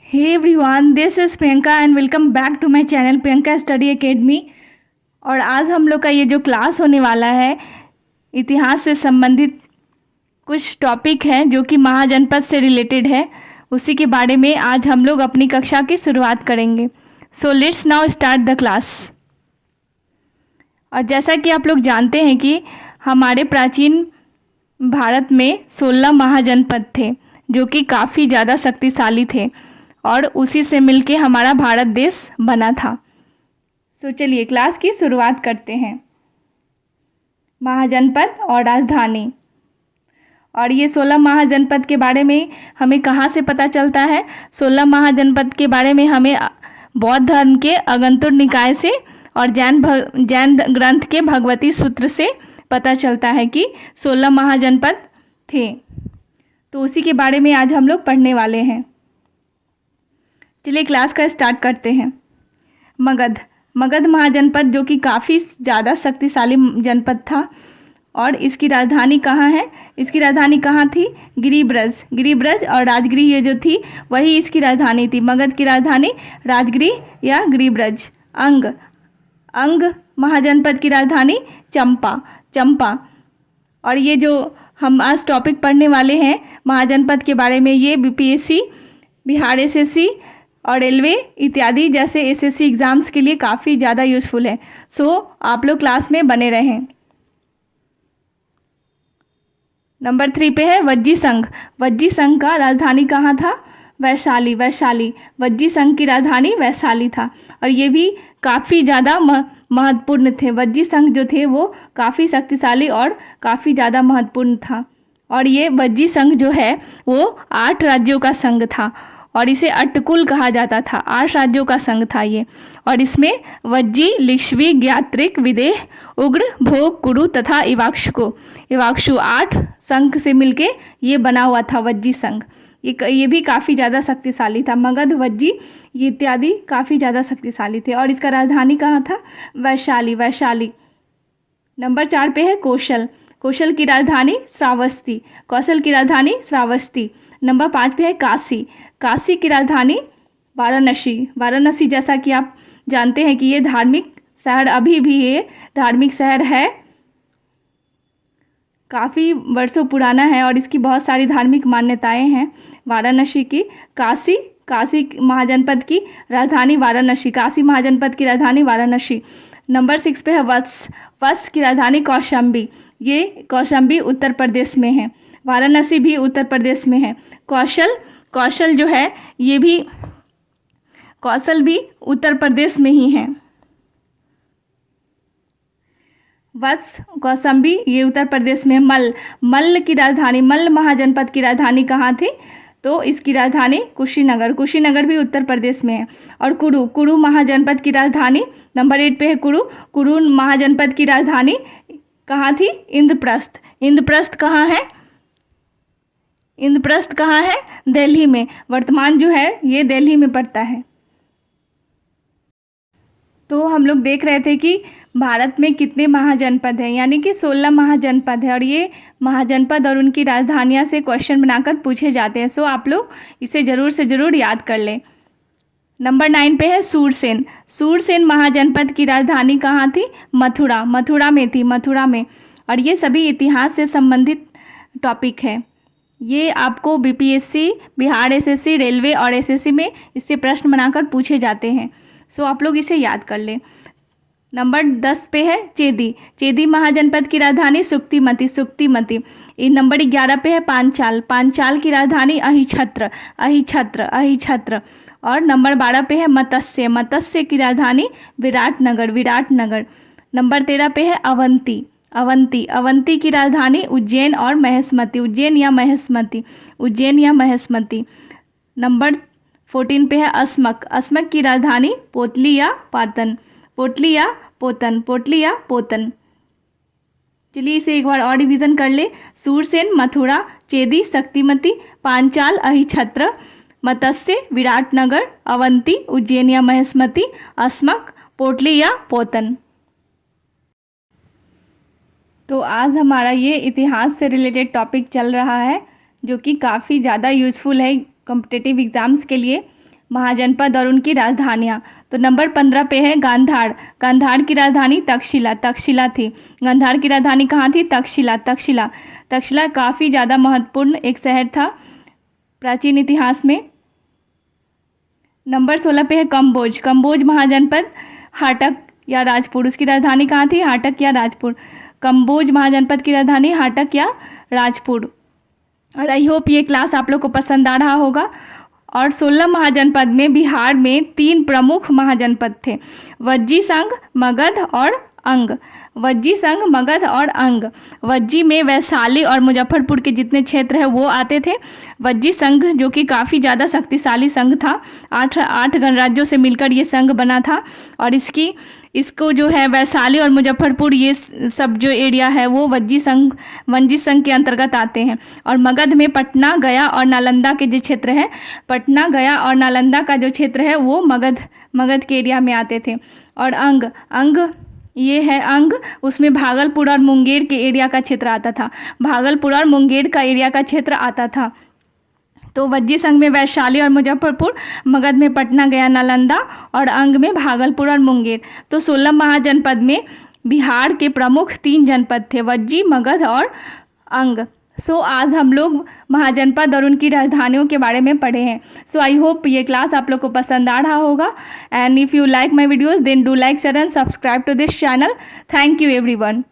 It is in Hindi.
Hey everyone, this is Priyanka and welcome back to my channel Priyanka study academy. और आज हम लोग का ये जो क्लास होने वाला है, इतिहास से संबंधित कुछ टॉपिक हैं जो कि महाजनपद से रिलेटेड है। उसी के बारे में आज हम लोग अपनी कक्षा की शुरुआत करेंगे। So let's now start the class. और जैसा कि आप लोग जानते हैं कि हमारे प्राचीन भारत में 16 महाजनपद थे जो कि काफ़ी ज़्यादा शक्तिशाली थे और उसी से मिलके हमारा भारत देश बना था। सो चलिए क्लास की शुरुआत करते हैं। महाजनपद और राजधानी। और ये 16 महाजनपद के बारे में हमें कहाँ से पता चलता है? 16 महाजनपद के बारे में हमें बौद्ध धर्म के अगंतुर निकाय से और जैन ग्रंथ के भगवती सूत्र से पता चलता है कि 16 महाजनपद थे। तो उसी के बारे में आज हम लोग पढ़ने वाले हैं। चलिए क्लास का स्टार्ट करते हैं। मगध महाजनपद जो कि काफ़ी ज़्यादा शक्तिशाली जनपद था। और इसकी राजधानी कहाँ है? इसकी राजधानी कहाँ थी? गिरिब्रज और राजगिरी ये जो थी वही इसकी राजधानी थी। मगध की राजधानी राजगिरी या गिरिब्रज। अंग महाजनपद की राजधानी चंपा। और ये जो हम आज टॉपिक पढ़ने वाले हैं महाजनपद के बारे में, ये बीपीएससी, बिहार एसएससी और रेलवे इत्यादि जैसे एसएससी एग्ज़ाम्स के लिए काफ़ी ज़्यादा यूज़फुल है। सो आप लोग क्लास में बने रहें। नंबर 3 पे है वज्जी संघ का राजधानी कहाँ था? वैशाली। वज्जी संघ की राजधानी वैशाली था और ये भी काफ़ी ज़्यादा महत्वपूर्ण थे। वज्जी संघ जो थे वो काफ़ी शक्तिशाली और काफ़ी ज़्यादा महत्वपूर्ण था। और ये वज्जी संघ जो है वो 8 राज्यों का संघ था और इसे अट्टकुल कहा जाता था। 8 राज्यों का संघ था ये। और इसमें वज्जी, लिच्छवी, ज्ञात्रिक, विदेह, उग्र, भोग, कुरु तथा इवाक्षु 8 संघ से मिलके ये बना हुआ था वज्जी संघ। ये भी काफ़ी ज़्यादा शक्तिशाली था। मगध, वज्जी ये इत्यादि काफ़ी ज़्यादा शक्तिशाली थे। और इसका राजधानी कहाँ था? वैशाली। नंबर 4 पे है कौशल की राजधानी श्रावस्ती। नंबर 5 पे है काशी की राजधानी वाराणसी। जैसा कि आप जानते हैं कि ये धार्मिक शहर, अभी भी ये धार्मिक शहर है, काफ़ी वर्षों पुराना है और इसकी बहुत सारी धार्मिक मान्यताएं हैं। वाराणसी की काशी महाजनपद की राजधानी वाराणसी। काशी महाजनपद की राजधानी वाराणसी। नंबर 6 पे है वत्स की राजधानी कौशाम्बी। ये कौशाम्बी उत्तर प्रदेश में है। वाराणसी भी उत्तर प्रदेश में है। कौशल जो है ये भी कौशल भी उत्तर प्रदेश में ही है। वत्स, कौशाम्बी ये उत्तर प्रदेश में। मल्ल महाजनपद की राजधानी कहाँ थी? तो इसकी राजधानी कुशीनगर भी उत्तर प्रदेश में है। और कुरु महाजनपद की राजधानी नंबर 8 पे है कुरु महाजनपद की राजधानी कहाँ थी? इंद्रप्रस्थ कहाँ है? दिल्ली में। वर्तमान जो है ये दिल्ली में पड़ता है। तो हम लोग देख रहे थे कि भारत में कितने महाजनपद हैं, यानी कि 16 महाजनपद है। और ये महाजनपद और उनकी राजधानियाँ से क्वेश्चन बनाकर पूछे जाते हैं। सो आप लोग इसे ज़रूर से ज़रूर याद कर लें। नंबर 9 पे है सूरसेन महाजनपद की राजधानी कहाँ थी? मथुरा में। और ये सभी इतिहास से संबंधित टॉपिक है। ये आपको बीपीएससी, बिहार एसएससी, रेलवे और एसएससी में इससे प्रश्न बनाकर पूछे जाते हैं। सो आप लोग इसे याद कर लें। नंबर 10 पे है चेदी महाजनपद की राजधानी सुक्तिमती। नंबर 11 पे है पांचाल की राजधानी अहिछत्र। और नंबर 12 पे है मत्स्य की राजधानी विराटनगर। नंबर 13 पे है अवंती की राजधानी उज्जैन या महेशमती। नंबर 14 पे है अस्मक की राजधानी पोटली या पोतन। चलिए इसे एक बार और रिवीजन कर ले। सूरसेन, मथुरा, चेदी, शक्तिमती, पांचाल, अहिछत्र, मत्स्य, विराटनगर, अवंती, उज्जैन या महेशमती, अस्मक, पोटली या पोतन। तो आज हमारा ये इतिहास से रिलेटेड टॉपिक चल रहा है जो कि काफ़ी ज़्यादा यूज़फुल है कॉम्पिटिटिव एग्ज़ाम्स के लिए। महाजनपद और उनकी राजधानियाँ। तो नंबर 15 पे है गांधार। गांधार की राजधानी तक्षशिला तक्षशिला थी। गांधार की राजधानी कहाँ थी? तक्षशिला तक्षशिला तक्षशिला काफ़ी ज़्यादा महत्वपूर्ण एक शहर था प्राचीन इतिहास में। नंबर 16 पे है कम्बोज। कम्बोज महाजनपद हाटक या राजपुर। उसकी राजधानी कहाँ थी? हाटक या राजपुर। कम्बोज महाजनपद की राजधानी हाटक या राजपुर। और आई होप ये क्लास आप लोग को पसंद आ रहा होगा। और 16 महाजनपद में बिहार में 3 प्रमुख महाजनपद थे, वज्जी संघ, मगध और अंग। वज्जी संघ, मगध और अंग। वज्जी में वैशाली और मुजफ्फरपुर के जितने क्षेत्र हैं वो आते थे। वज्जी संघ जो कि काफ़ी ज़्यादा शक्तिशाली संघ था, 8 गणराज्यों से मिलकर ये संघ बना था। और इसको जो है वैशाली और मुजफ्फरपुर ये सब जो एरिया है वो वज्जी संघ के अंतर्गत आते हैं। और मगध में पटना, गया और नालंदा के जो क्षेत्र है, पटना, गया और नालंदा का जो क्षेत्र है वो मगध के एरिया में आते थे। और अंग ये है अंग, उसमें भागलपुर और मुंगेर के एरिया का क्षेत्र आता था। भागलपुर और मुंगेर का एरिया का क्षेत्र आता था। तो वज्जी संघ में वैशाली और मुजफ्फरपुर, मगध में पटना, गया, नालंदा और अंग में भागलपुर और मुंगेर। तो 16 महाजनपद में बिहार के प्रमुख 3 जनपद थे, वज्जी, मगध और अंग। सो आज हम लोग महाजनपद और उनकी राजधानियों के बारे में पढ़े हैं। सो आई होप ये क्लास आप लोग को पसंद आ रहा होगा। And if you like my videos then do like, share and subscribe to this channel. Thank you everyone.